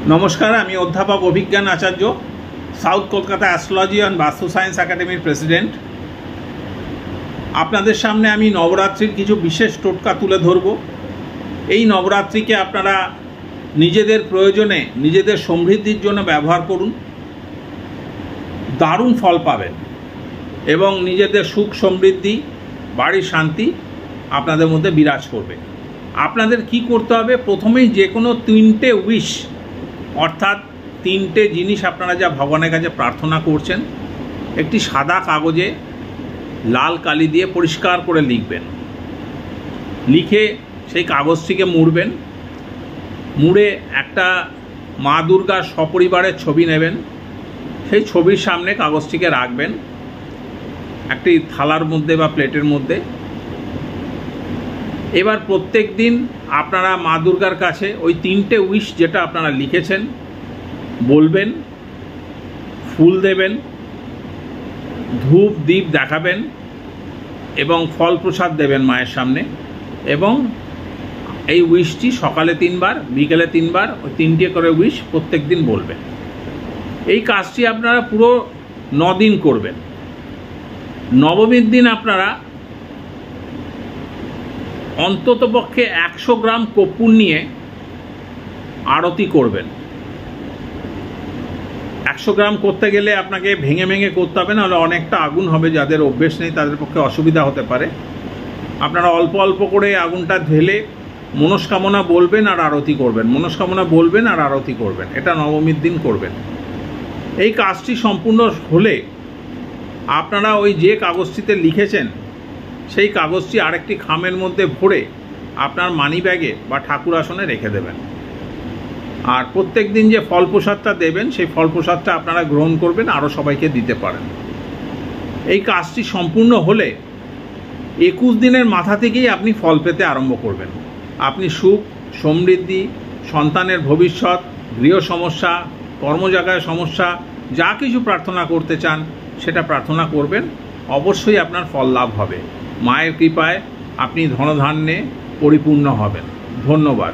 নমস্কার, আমি অধ্যাপক অভিজ্ঞান আচার্য, সাউথ কলকাতা অ্যাস্ট্রোলজি অ্যান্ড বাস্তু সায়েন্স একাডেমির প্রেসিডেন্ট। আপনাদের সামনে আমি নবরাত্রির কিছু বিশেষ টোটকা তুলে ধরব। এই নবরাত্রিকে আপনারা নিজেদের প্রয়োজনে, নিজেদের সমৃদ্ধির জন্য ব্যবহার করুন, দারুণ ফল পাবেন এবং নিজেদের সুখ সমৃদ্ধি, বাড়ির শান্তি আপনাদের মধ্যে বিরাজ করবে। আপনাদের কি করতে হবে? প্রথমেই যে কোনো 3টে উইশ, অর্থাৎ 3টে জিনিস আপনারা যা ভগবানের কাছে প্রার্থনা করছেন, একটি সাদা কাগজে লাল কালি দিয়ে পরিষ্কার করে লিখবেন। লিখে সেই কাগজটিকে মুড়বেন। মুড়ে একটা মা দুর্গার সপরিবারের ছবি নেবেন। সেই ছবির সামনে কাগজটিকে রাখবেন একটি থালার মধ্যে বা প্লেটের মধ্যে। এবার প্রত্যেক দিন আপনারা মা দুর্গার কাছে ওই 3টে উইশ যেটা আপনারা লিখেছেন বলবেন, ফুল দেবেন, ধূপ দীপ দেখাবেন এবং ফল প্রসাদ দেবেন মায়ের সামনে। এবং এই উইশটি সকালে 3বার, বিকেলে 3বার, ওই 3টে করে উইশ প্রত্যেক দিন বলবেন। এই কাজটি আপনারা পুরো 9 দিন করবেন। নবমীর দিন আপনারা অন্ততপক্ষে 100 গ্রাম কর্পূর নিয়ে আরতি করবেন। 100 গ্রাম করতে গেলে আপনাকে ভেঙে ভেঙে করতে হবে, নাহলে অনেকটা আগুন হবে। যাদের অভ্যেস নেই তাদের পক্ষে অসুবিধা হতে পারে। আপনারা অল্প অল্প করে আগুনটা ঢেলে মনস্কামনা বলবেন আর আরতি করবেন, মনস্কামনা বলবেন আর আরতি করবেন। এটা নবমীর দিন করবেন। এই কাজটি সম্পূর্ণ হলে আপনারা ওই যে কাগজটিতে লিখেছেন সেই কাগজটি আরেকটি খামের মধ্যে ভরে আপনার মানি ব্যাগে বা ঠাকুর আসনে রেখে দেবেন। আর প্রত্যেক দিন যে ফল প্রসাদটা দেবেন সেই ফল প্রসাদটা আপনারা গ্রহণ করবেন, আরও সবাইকে দিতে পারেন। এই কাজটি সম্পূর্ণ হলে 21 দিনের মাথা থেকেই আপনি ফল পেতে আরম্ভ করবেন। আপনি সুখ সমৃদ্ধি, সন্তানের ভবিষ্যৎ, গৃহ সমস্যা, কর্মজায়গায় সমস্যা, যা কিছু প্রার্থনা করতে চান সেটা প্রার্থনা করবেন। অবশ্যই আপনার ফল লাভ হবে। মায়ের কৃপায় আপনি ধনধান্যে পরিপূর্ণ হবেন। ধন্যবাদ।